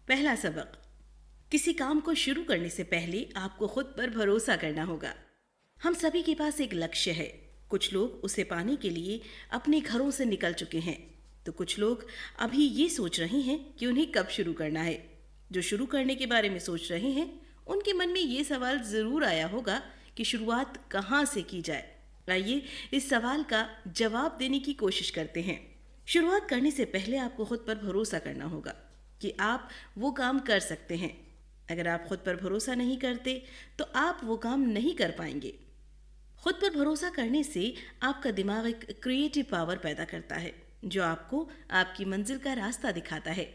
पहला सबक, किसी काम को शुरू करने से पहले आपको खुद पर भरोसा करना होगा। हम सभी के पास एक लक्ष्य है। कुछ लोग उसे पाने के लिए अपने घरों से निकल चुके हैं, तो कुछ लोग अभी ये सोच रहे हैं कि उन्हें कब शुरू करना है। जो शुरू करने के बारे में सोच रहे हैं, उनके मन में ये सवाल ज़रूर आया होगा कि शुरुआत कहाँ से की जाए। आइए इस सवाल का जवाब देने की कोशिश करते हैं। शुरुआत करने से पहले आपको खुद पर भरोसा करना होगा कि आप वो काम कर सकते हैं। अगर आप खुद पर भरोसा नहीं करते तो आप वो काम नहीं कर पाएंगे। खुद पर भरोसा करने से आपका दिमाग एक क्रिएटिव पावर पैदा करता है जो आपको आपकी मंजिल का रास्ता दिखाता है।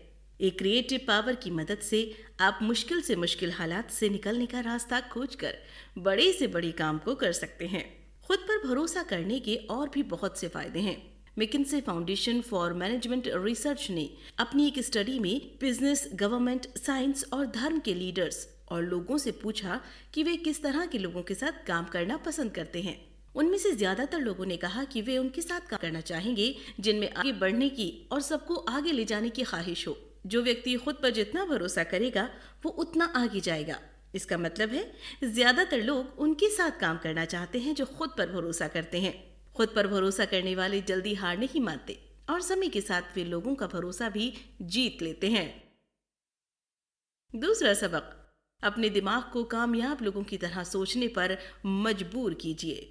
एक क्रिएटिव पावर की मदद से आप मुश्किल से मुश्किल हालात से निकलने का रास्ता खोजकर बड़े से बड़े काम को कर सकते हैं। खुद पर भरोसा करने के और भी बहुत से फायदे हैं। McKinsey foundation for management research ने अपनी एक स्टडी में बिजनेस, गवर्नमेंट, साइंस और धर्म के लीडर्स और लोगों से पूछा कि वे किस तरह के लोगों के साथ काम करना पसंद करते हैं। उनमें से ज्यादातर लोगों ने कहा कि वे उनके साथ काम करना चाहेंगे जिनमें आगे बढ़ने की और सबको आगे ले जाने की ख्वाहिश हो। जो व्यक्ति खुद पर जितना भरोसा करेगा वो उतना आगे जाएगा। इसका मतलब है ज्यादातर लोग उनके साथ काम करना चाहते हैं जो खुद पर भरोसा करते हैं। खुद पर भरोसा करने वाले जल्दी हार नहीं मानते और समय के साथ वे लोगों का भरोसा भी जीत लेते हैं। दूसरा सबक, अपने दिमाग को कामयाब लोगों की तरह सोचने पर मजबूर कीजिए।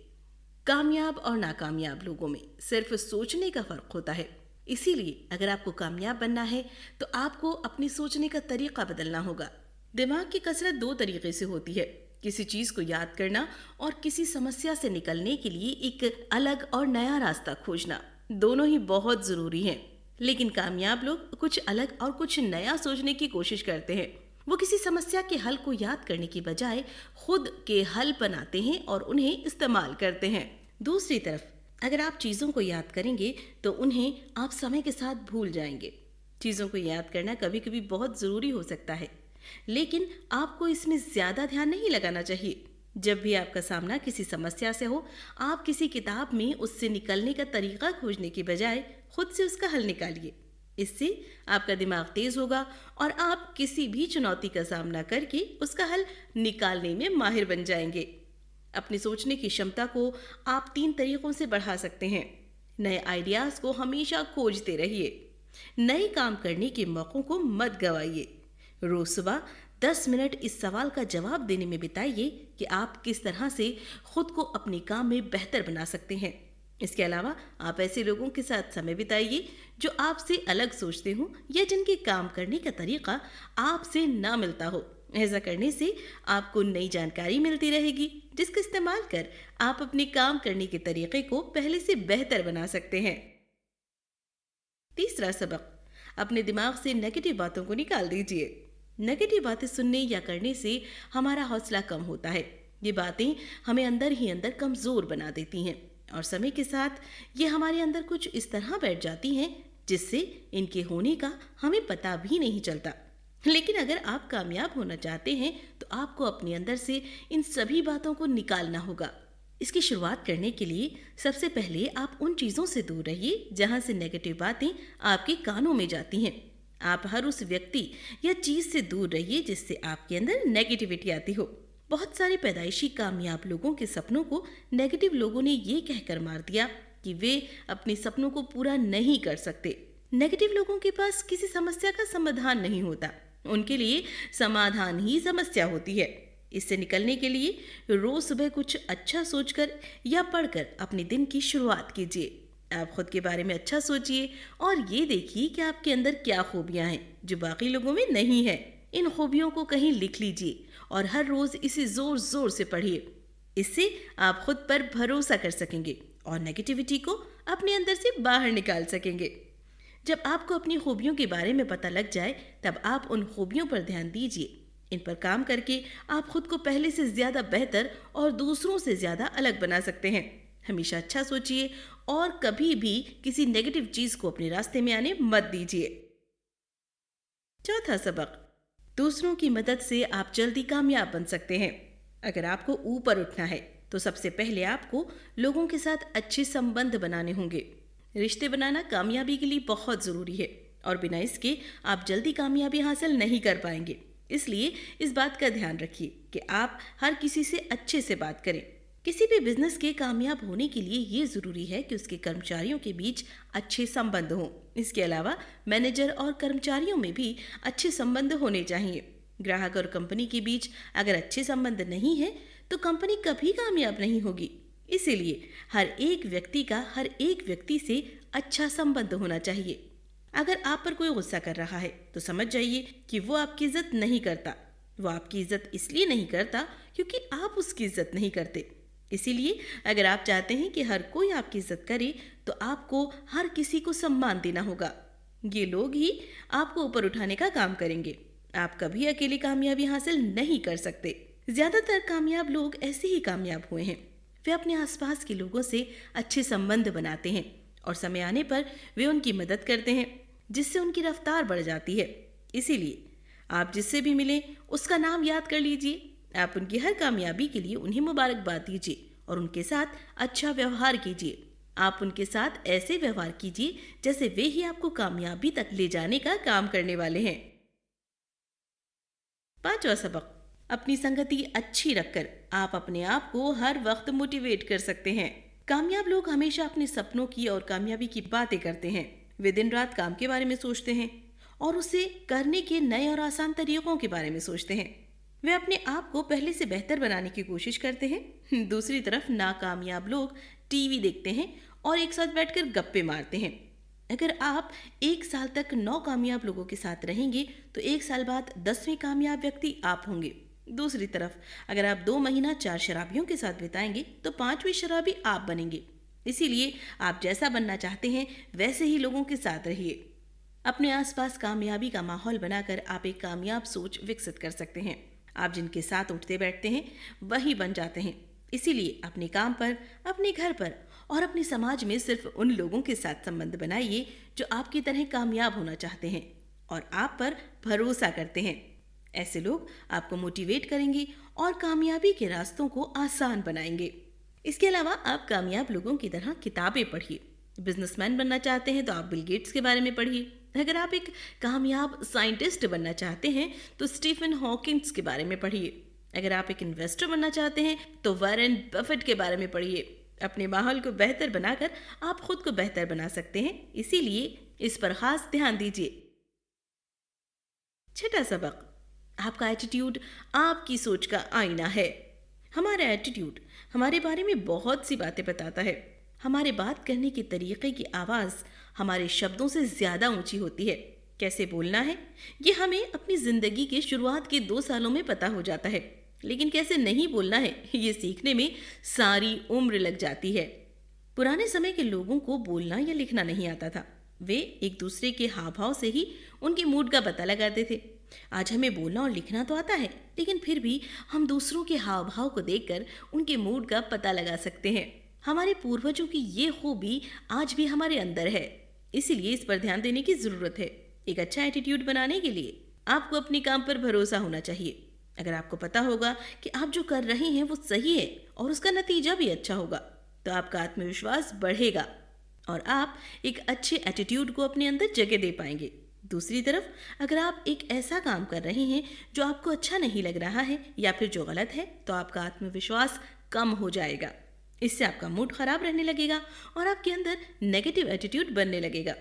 कामयाब और नाकामयाब लोगों में सिर्फ सोचने का फर्क होता है। इसीलिए अगर आपको कामयाब बनना है तो आपको अपनी सोचने का तरीका बदलना होगा। दिमाग की कसरत दो तरीके से होती है, किसी चीज को याद करना और किसी समस्या से निकलने के लिए एक अलग और नया रास्ता खोजना। दोनों ही बहुत जरूरी हैं। लेकिन कामयाब लोग कुछ अलग और कुछ नया सोचने की कोशिश करते हैं। वो किसी समस्या के हल को याद करने की बजाय खुद के हल बनाते हैं और उन्हें इस्तेमाल करते हैं। दूसरी तरफ अगर आप चीजों को याद करेंगे तो उन्हें आप समय के साथ भूल जाएंगे। चीजों को याद करना कभी कभी बहुत जरूरी हो सकता है, लेकिन आपको इसमें ज्यादा ध्यान नहीं लगाना चाहिए। जब भी आपका सामना किसी समस्या से हो, आप किसी किताब में उससे निकलने का तरीका खोजने की बजाय खुद से उसका हल निकालिए। इससे आपका दिमाग तेज होगा और आप किसी भी चुनौती का सामना करके उसका हल निकालने में माहिर बन जाएंगे। अपनी सोचने की क्षमता को आप 3 तरीकों से बढ़ा सकते हैं। नए आइडियाज को हमेशा खोजते रहिए। नए काम करने के मौकों को मत गवाइए। रोज सुबह 10 मिनट इस सवाल का जवाब देने में बिताइए कि आप किस तरह से खुद को अपने काम में बेहतर बना सकते हैं। इसके अलावा आप ऐसे लोगों के साथ समय बिताइए जो आपसे अलग सोचते हो या जिनके काम करने का तरीका आपसे ना मिलता हो। ऐसा करने से आपको नई जानकारी मिलती रहेगी जिसका इस्तेमाल कर आप अपने काम करने के तरीके को पहले से बेहतर बना सकते हैं। तीसरा सबक, अपने दिमाग से नेगेटिव बातों को निकाल दीजिए। नेगेटिव बातें सुनने या करने से हमारा हौसला कम होता है। ये बातें हमें अंदर ही अंदर कमजोर बना देती हैं और समय के साथ ये हमारे अंदर कुछ इस तरह बैठ जाती हैं जिससे इनके होने का हमें पता भी नहीं चलता। लेकिन अगर आप कामयाब होना चाहते हैं तो आपको अपने अंदर से इन सभी बातों को निकालना होगा। इसकी शुरुआत करने के लिए सबसे पहले आप उन चीज़ों से दूर रहिए जहां से नेगेटिव बातें आपके कानों में जाती हैं। आप हर उस व्यक्ति या चीज़ से दूर रहिए जिससे आपके अंदर नेगेटिविटी आती हो। बहुत सारे पैदाइशी कामयाब लोगों के सपनों को नेगेटिव लोगों ने ये कहकर मार दिया कि वे अपने सपनों को पूरा नहीं कर सकते। नेगेटिव लोगों के पास किसी समस्या का समाधान नहीं होता, उनके लिए समाधान ही समस्या होती है। इससे निकलने के लिए रोज सुबह कुछ अच्छा सोचकर या पढ़कर अपने दिन की शुरुआत कीजिए। आप खुद के बारे में अच्छा सोचिए और ये देखिए कि आपके अंदर क्या खूबियां हैं जो बाकी लोगों में नहीं है। इन खूबियों को कहीं लिख लीजिए और हर रोज इसे जोर जोर से पढ़िए। इससे आप खुद पर भरोसा कर सकेंगे और नेगेटिविटी को अपने अंदर से बाहर निकाल सकेंगे। जब आपको अपनी खूबियों के बारे में पता लग जाए तब आप उन खूबियों पर ध्यान दीजिए। इन पर काम करके आप खुद को पहले से ज्यादा बेहतर और दूसरों से ज्यादा अलग बना सकते हैं। हमेशा अच्छा सोचिए और कभी भी किसी नेगेटिव चीज को अपने रास्ते में आने मत दीजिए। चौथा सबक, दूसरों की मदद से आप जल्दी कामयाब बन सकते हैं। अगर आपको ऊपर उठना है तो सबसे पहले आपको लोगों के साथ अच्छे संबंध बनाने होंगे। रिश्ते बनाना कामयाबी के लिए बहुत जरूरी है। और बिना इसके आप जल्दी कामयाबी हासिल नहीं कर पाएंगे। इसलिए इस बात का ध्यान रखिए कि आप हर किसी से अच्छे से बात करें। किसी भी बिजनेस के कामयाब होने के लिए ये ज़रूरी है कि उसके कर्मचारियों के बीच अच्छे संबंध हों। इसके अलावा मैनेजर और कर्मचारियों में भी अच्छे संबंध होने चाहिए। ग्राहक और कंपनी के बीच अगर अच्छे संबंध नहीं है तो कंपनी कभी कामयाब नहीं होगी। इसीलिए हर एक व्यक्ति का हर एक व्यक्ति से अच्छा संबंध होना चाहिए। अगर आप पर कोई गुस्सा कर रहा है तो समझ जाइए कि वो आपकी इज्जत नहीं करता। वो आपकी इज्जत इसलिए नहीं करता क्योंकि आप उसकी इज्जत नहीं करते। इसीलिए अगर आप चाहते हैं कि हर कोई आपकी इज्जत करे तो आपको हर किसी को सम्मान देना होगा। ये लोग ही आपको ऊपर उठाने का काम करेंगे। आप कभी अकेले कामयाबी हासिल नहीं कर सकते। ज्यादातर कामयाब लोग ऐसे ही कामयाब हुए हैं। वे अपने आसपास के लोगों से अच्छे संबंध बनाते हैं और समय आने पर वे उनकी मदद करते हैं, जिससे उनकी रफ्तार बढ़ जाती है। इसीलिए आप जिससे भी मिलें उसका नाम याद कर लीजिए। आप उनकी हर कामयाबी के लिए उन्हें मुबारकबाद दीजिए और उनके साथ अच्छा व्यवहार कीजिए। आप उनके साथ ऐसे व्यवहार कीजिए जैसे वे ही आपको कामयाबी तक ले जाने का काम करने वाले हैं। 5वां सबक, अपनी संगति अच्छी रखकर आप अपने आप को हर वक्त मोटिवेट कर सकते हैं। कामयाब लोग हमेशा अपने सपनों की और कामयाबी की बातें करते हैं। वे दिन रात काम के बारे में सोचते हैं और उसे करने के नए और आसान तरीकों के बारे में सोचते हैं। वे अपने आप को पहले से बेहतर बनाने की कोशिश करते हैं। दूसरी तरफ नाकामयाब लोग टीवी देखते हैं और एक साथ बैठकर गप्पे मारते हैं। अगर आप 1 साल तक 9 कामयाब लोगों के साथ रहेंगे तो 1 साल बाद 10वें कामयाब व्यक्ति आप होंगे। दूसरी तरफ अगर आप 2 महीना 4 शराबियों के साथ बिताएंगे तो 5वें शराबी आप बनेंगे। इसीलिए आप जैसा बनना चाहते हैं वैसे ही लोगों के साथ रहिए। अपने आसपास कामयाबी का माहौल बनाकर आप एक कामयाब सोच विकसित कर सकते हैं। आप जिनके साथ उठते बैठते हैं वही बन जाते हैं। इसीलिए अपने काम पर, अपने घर पर और अपने समाज में सिर्फ उन लोगों के साथ संबंध बनाइए जो आपकी तरह कामयाब होना चाहते हैं और आप पर भरोसा करते हैं। ऐसे लोग आपको मोटिवेट करेंगे और कामयाबी के रास्तों को आसान बनाएंगे। इसके अलावा आप कामयाब लोगों की तरह किताबें पढ़िए। बिजनेसमैन बनना चाहते हैं तो आप बिल गेट्स के बारे में पढ़िए। अगर आप एक कामयाब साइंटिस्ट बनना चाहते हैं तो स्टीफन हॉकिंस के बारे में पढ़िए। अगर आप एक इन्वेस्टर बनना चाहते हैं तो वॉरेन बफेट के बारे में पढ़िए। अपने माहौल को बेहतर बनाकर आप खुद को बेहतर बना सकते हैं। इसीलिए इस पर खास ध्यान दीजिए। 6वां सबक, आपका एटीट्यूड आपकी सोच का आईना है। हमारा एटीट्यूड हमारे बारे में बहुत सी बातें बताता है। हमारे बात करने के तरीके की आवाज़ हमारे शब्दों से ज़्यादा ऊंची होती है। कैसे बोलना है ये हमें अपनी ज़िंदगी के शुरुआत के 2 सालों में पता हो जाता है, लेकिन कैसे नहीं बोलना है ये सीखने में सारी उम्र लग जाती है। पुराने समय के लोगों को बोलना या लिखना नहीं आता था। वे एक दूसरे के हाव भाव से ही उनके मूड का पता लगाते थे। आज हमें बोलना और लिखना तो आता है, लेकिन फिर भी हम दूसरों के हाव भाव को देखकर उनके मूड का पता लगा सकते हैं। हमारे पूर्वजों की ये खूबी आज भी हमारे अंदर है। इसीलिए इस पर ध्यान देने की ज़रूरत है। एक अच्छा एटीट्यूड बनाने के लिए आपको अपने काम पर भरोसा होना चाहिए। अगर आपको पता होगा कि आप जो कर रहे हैं वो सही है और उसका नतीजा भी अच्छा होगा तो आपका आत्मविश्वास बढ़ेगा और आप एक अच्छे एटीट्यूड को अपने अंदर जगह दे पाएंगे। दूसरी तरफ अगर आप एक ऐसा काम कर रहे हैं जो आपको अच्छा नहीं लग रहा है या फिर जो गलत है तो आपका आत्मविश्वास कम हो जाएगा। इससे आपका मूड खराब रहने लगेगा और आपके अंदर नेगेटिव एटीट्यूड बनने लगेगा।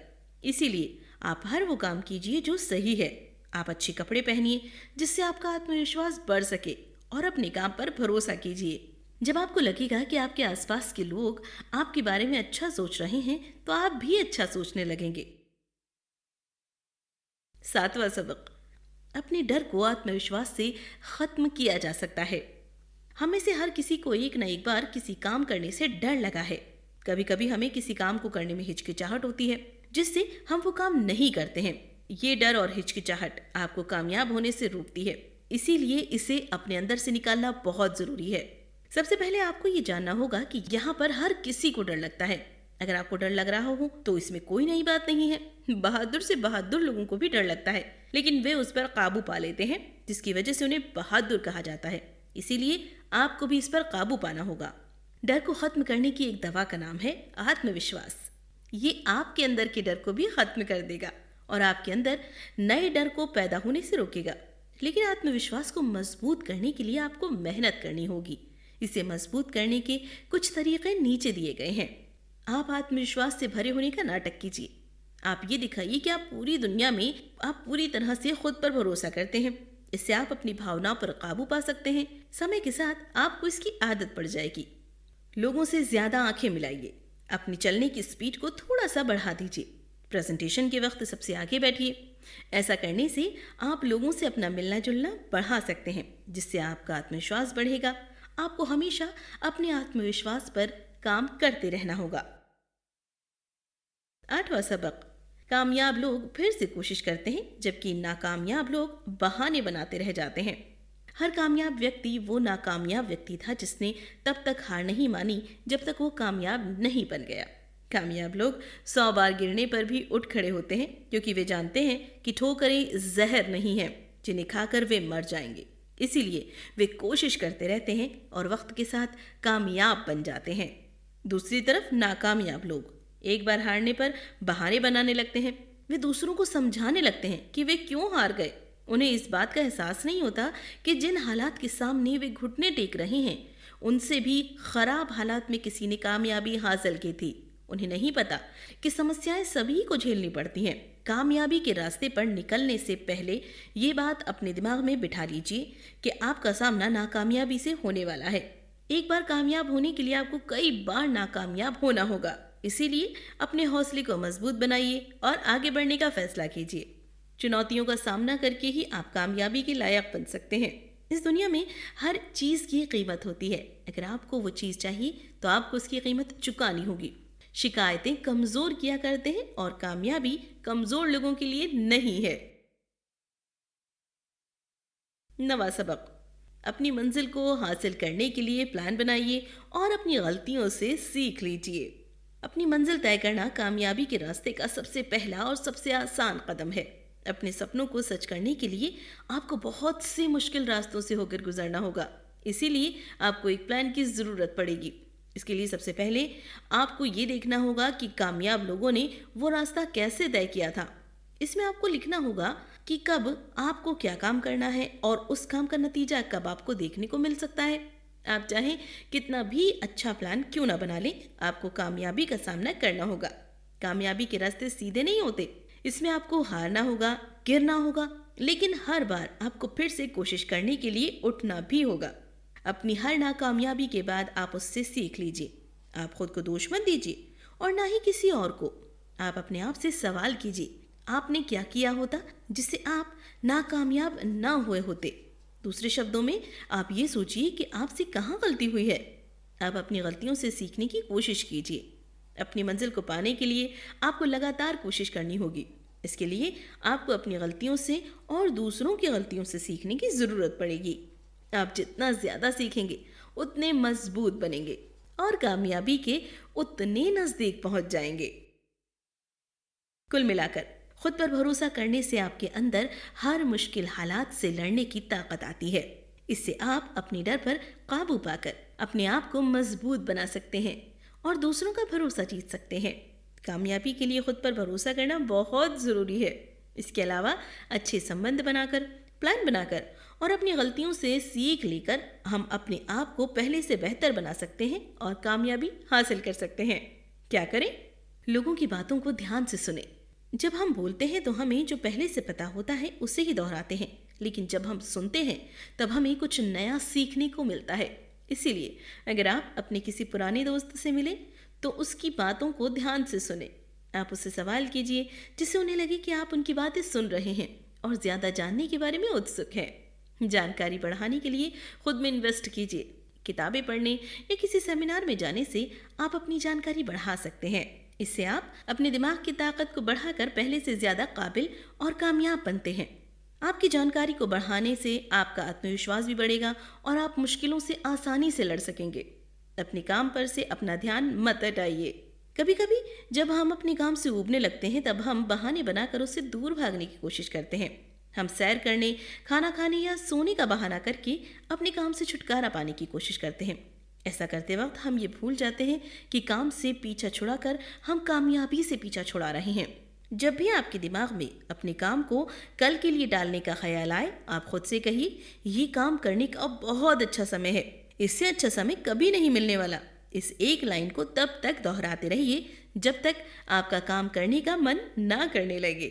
इसीलिए आप हर वो काम कीजिए जो सही है। आप अच्छे कपड़े पहनिए जिससे आपका आत्मविश्वास बढ़ सके और अपने काम पर भरोसा कीजिए। जब आपको लगेगा कि आपके आसपास के लोग आपके बारे में अच्छा सोच रहे हैं तो आप भी अच्छा सोचने लगेंगे। 7वां सबक, अपने डर को आत्मविश्वास से खत्म किया जा सकता है। हमें से हर किसी को एक न एक बार किसी काम करने से डर लगा है। कभी कभी हमें किसी काम को करने में हिचकिचाहट होती है जिससे हम वो काम नहीं करते हैं। ये डर और हिचकिचाहट आपको कामयाब होने से रोकती है। इसीलिए इसे अपने अंदर से निकालना बहुत जरूरी है। सबसे पहले आपको ये जानना होगा कि यहाँ पर हर किसी को डर लगता है। अगर आपको डर लग रहा हो तो इसमें कोई नई बात नहीं है। बहादुर से बहादुर लोगों को भी डर लगता है, लेकिन वे उस पर काबू पा लेते हैं जिसकी वजह से उन्हें बहादुर कहा जाता है। इसीलिए आपको भी इस पर काबू पाना होगा। डर को खत्म करने की एक दवा का नाम है आत्मविश्वास। ये आपके अंदर के डर को भी खत्म कर देगा और आपके अंदर नए डर को पैदा होने से रोकेगा। लेकिन आत्मविश्वास को मजबूत करने के लिए आपको मेहनत करनी होगी। इसे मजबूत करने के कुछ तरीके नीचे दिए गए हैं। आप आत्मविश्वास से भरे होने का नाटक कीजिए। आप ये दिखाइए कि आप पूरी दुनिया में आप पूरी तरह से खुद पर भरोसा करते हैं। इससे आप अपनी भावनाओं पर काबू पा सकते हैं। समय के साथ आपको इसकी आदत पड़ जाएगी। लोगों से ज्यादा आंखें मिलाइए। अपनी चलने की स्पीड को थोड़ा सा बढ़ा दीजिए। प्रेजेंटेशन के वक्त सबसे आगे बैठिए। ऐसा करने से आप लोगों से अपना मिलना जुलना बढ़ा सकते हैं, जिससे आपका आत्मविश्वास बढ़ेगा। आपको हमेशा अपने आत्मविश्वास पर काम करते रहना होगा। 8वां सबक, कामयाब लोग फिर से कोशिश करते हैं, जबकि नाकामयाब लोग बहाने बनाते रह जाते हैं। हर कामयाब व्यक्ति वो नाकामयाब व्यक्ति था जिसने तब तक हार नहीं मानी जब तक वो कामयाब नहीं बन गया। कामयाब लोग 100 बार गिरने पर भी उठ खड़े होते हैं, क्योंकि वे जानते हैं कि ठोकरें जहर नहीं हैं जिन्हें खाकर वे मर जाएंगे। इसीलिए वे कोशिश करते रहते हैं और वक्त के साथ कामयाब बन जाते हैं। दूसरी तरफ नाकामयाब लोग एक बार हारने पर बहाने बनाने लगते हैं। वे दूसरों को समझाने लगते हैं कि वे क्यों हार गए। उन्हें इस बात का एहसास नहीं होता कि जिन हालात के सामने वे घुटने टेक रहे हैं, उनसे भी खराब हालात में किसी ने कामयाबी हासिल की थी। उन्हें नहीं पता कि समस्याएं सभी को झेलनी पड़ती हैं। कामयाबी के रास्ते पर निकलने से पहले ये बात अपने दिमाग में बिठा लीजिए कि आपका सामना नाकामयाबी से होने वाला है। एक बार कामयाब होने के लिए आपको कई बार नाकामयाब होना होगा। इसीलिए अपने हौसले को मजबूत बनाइए और आगे बढ़ने का फैसला कीजिए। चुनौतियों का सामना करके ही आप कामयाबी के लायक बन सकते हैं। इस दुनिया में हर चीज की कीमत होती है। अगर आपको वो चीज चाहिए तो आपको उसकी कीमत चुकानी होगी। शिकायतें कमजोर किया करते हैं और कामयाबी कमजोर लोगों के लिए नहीं है। 9वां सबक, अपनी मंजिल को हासिल करने के लिए प्लान बनाइए और अपनी गलतियों से सीख लीजिए। अपनी मंजिल तय करना कामयाबी के रास्ते का सबसे पहला और सबसे आसान कदम है। अपने सपनों को सच करने के लिए आपको बहुत से मुश्किल रास्तों से होकर गुजरना होगा। इसीलिए आपको एक प्लान की ज़रूरत पड़ेगी। इसके लिए सबसे पहले आपको ये देखना होगा कि कामयाब लोगों ने वो रास्ता कैसे तय किया था। इसमें आपको लिखना होगा कि कब आपको क्या काम करना है और उस काम का नतीजा कब आपको देखने को मिल सकता है। आप चाहें कितना भी अच्छा प्लान क्यों ना बना लें, आपको कामयाबी का सामना करना होगा। कामयाबी के रास्ते सीधे नहीं होते। इसमें आपको हारना होगा, गिरना होगा, लेकिन हर बार आपको फिर से कोशिश करने के लिए उठना भी होगा। अपनी हर नाकामयाबी के बाद आप उससे सीख लीजिए। आप खुद को दोष मत दीजिए और ना ही किसी और को। आप अपने आप से सवाल कीजिए, आपने क्या किया होता जिससे आप नाकामयाब ना हुए होते। दूसरे शब्दों में आप ये सोचिए कि आपसे कहाँ गलती हुई है। आप अपनी गलतियों से सीखने की कोशिश कीजिए। अपनी मंजिल को पाने के लिए आपको लगातार कोशिश करनी होगी। इसके लिए आपको अपनी गलतियों से और दूसरों की गलतियों से सीखने की ज़रूरत पड़ेगी। आप जितना ज़्यादा सीखेंगे उतने मजबूत बनेंगे और कामयाबी के उतने नज़दीक पहुंच जाएंगे। कुल मिलाकर खुद पर भरोसा करने से आपके अंदर हर मुश्किल हालात से लड़ने की ताकत आती है। इससे आप अपने डर पर काबू पाकर अपने आप को मजबूत बना सकते हैं और दूसरों का भरोसा जीत सकते हैं। कामयाबी के लिए खुद पर भरोसा करना बहुत ज़रूरी है। इसके अलावा अच्छे संबंध बनाकर, प्लान बनाकर और अपनी गलतियों से सीख लेकर हम अपने आप को पहले से बेहतर बना सकते हैं और कामयाबी हासिल कर सकते हैं। क्या करें? लोगों की बातों को ध्यान से सुने। जब हम बोलते हैं तो हमें जो पहले से पता होता है उसे ही दोहराते हैं, लेकिन जब हम सुनते हैं तब हमें कुछ नया सीखने को मिलता है। इसीलिए अगर आप अपने किसी पुराने दोस्त से मिले तो उसकी बातों को ध्यान से सुने। आप उससे सवाल कीजिए जिससे उन्हें लगे कि आप उनकी बातें सुन रहे हैं और ज़्यादा जानने के बारे में उत्सुक हैं। जानकारी बढ़ाने के लिए खुद में इन्वेस्ट कीजिए। किताबें पढ़ने या किसी सेमिनार में जाने से आप अपनी जानकारी बढ़ा सकते हैं। इससे आप अपने दिमाग की ताकत को बढ़ाकर पहले से ज़्यादा काबिल और कामयाब बनते हैं। आपकी जानकारी को बढ़ाने से आपका आत्मविश्वास भी बढ़ेगा और आप मुश्किलों से आसानी से लड़ सकेंगे। अपने काम पर से अपना ध्यान मत हटाइए। कभी कभी जब हम अपने काम से ऊबने लगते हैं तब हम बहाने बनाकर उससे दूर भागने की कोशिश करते हैं। हम सैर करने, खाना खाने या सोने का बहाना करके अपने काम से छुटकारा पाने की कोशिश करते हैं। ऐसा करते वक्त हम ये भूल जाते हैं कि काम से पीछा छुड़ाकर हम कामयाबी से पीछा छुड़ा रहे हैं। जब भी आपके दिमाग में अपने काम को कल के लिए टालने का ख्याल आए, आप खुद से कहिए, ये काम करने का बहुत अच्छा समय है, इससे अच्छा समय कभी नहीं मिलने वाला। इस एक लाइन को तब तक दोहराते रहिए जब तक आपका काम करने का मन ना करने लगे।